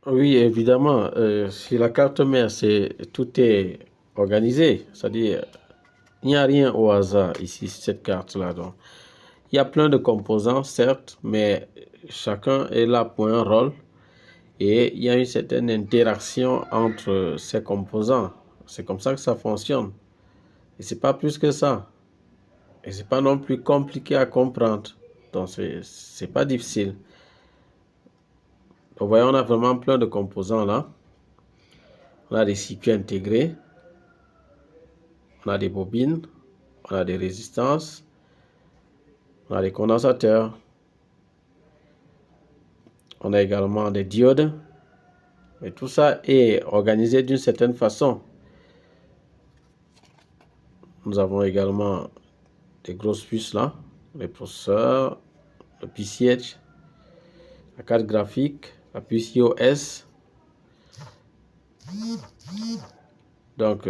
Oui, évidemment, sur la carte mère, tout est organisé. C'est-à-dire, il n'y a rien au hasard ici, sur cette carte-là. Donc, il y a plein de composants, certes, mais chacun est là pour un rôle et il y a une certaine interaction entre ces composants. C'est comme ça que ça fonctionne. Et c'est pas plus que ça. Et c'est pas non plus compliqué à comprendre. Donc, c'est pas difficile. Vous voyez, on a vraiment plein de composants là. On a des circuits intégrés, on a des bobines, on a des résistances, on a des condensateurs, on a également des diodes. Et tout ça est organisé d'une certaine façon. Nous avons également des grosses puces là, les processeurs, le PCH, la carte graphique, la puce iOS. Donc,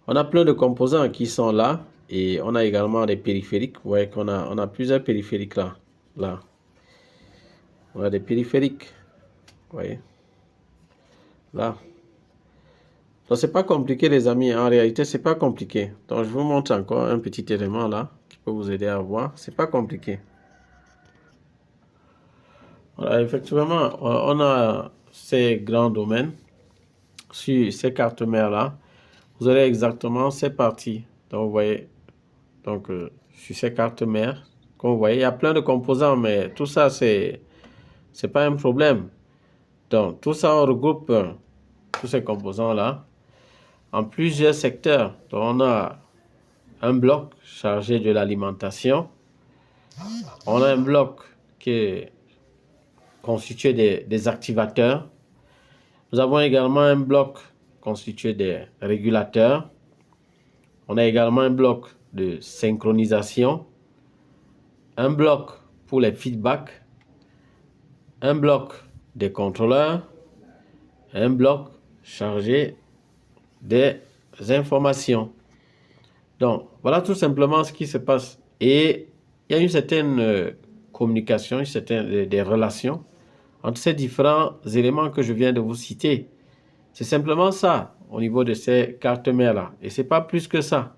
on a plein de composants qui sont là et on a également des périphériques. Vous voyez qu'on a plusieurs périphériques là. Là, on a des périphériques. Vous voyez, là. Donc, c'est pas compliqué, les amis. En réalité, c'est pas compliqué. Donc, je vous montre encore un petit élément là qui peut vous aider à voir. C'est pas compliqué. Voilà, effectivement, on a ces grands domaines sur ces cartes mères là. Vous aurez exactement ces parties. Donc, vous voyez, donc sur ces cartes mères, comme vous voyez, il y a plein de composants, mais tout ça, c'est pas un problème. Donc, tout ça, on regroupe tous ces composants là en plusieurs secteurs. Donc, on a un bloc chargé de l'alimentation. On a un bloc qui est constitué des activateurs. Nous avons également un bloc constitué des régulateurs. On a également un bloc de synchronisation, un bloc pour les feedbacks, un bloc des contrôleurs, un bloc chargé des informations. Donc, voilà tout simplement ce qui se passe. Et il y a une certaine communication, une certaine des relations entre ces différents éléments que je viens de vous citer. C'est simplement ça au niveau de ces cartes mères-là. Et ce n'est pas plus que ça.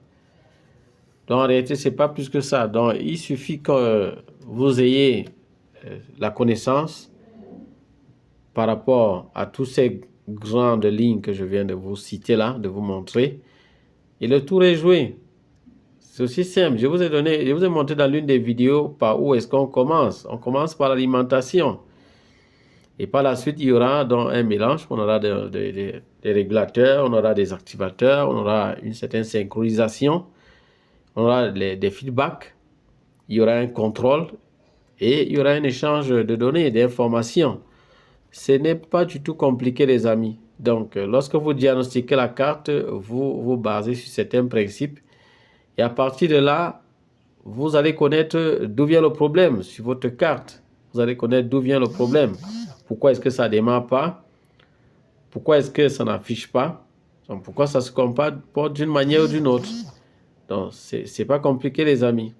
Donc, en réalité, ce n'est pas plus que ça. Donc, il suffit que vous ayez la connaissance par rapport à toutes ces grandes lignes que je viens de vous citer là, de vous montrer. Et le tour est joué. C'est aussi simple. Je vous ai montré dans l'une des vidéos par où est-ce qu'on commence. On commence par l'alimentation. Et par la suite, il y aura donc un mélange. On aura des régulateurs, on aura des activateurs, on aura une certaine synchronisation, on aura des feedbacks, il y aura un contrôle et il y aura un échange de données et d'informations. Ce n'est pas du tout compliqué, les amis. Donc, lorsque vous diagnostiquez la carte, vous vous basez sur certains principes. Et à partir de là, vous allez connaître d'où vient le problème sur votre carte. Vous allez connaître d'où vient le problème. Pourquoi est-ce que ça ne démarre pas? Pourquoi est-ce que ça n'affiche pas? Donc, pourquoi ça se comporte d'une manière ou d'une autre? Donc, ce n'est pas compliqué, les amis.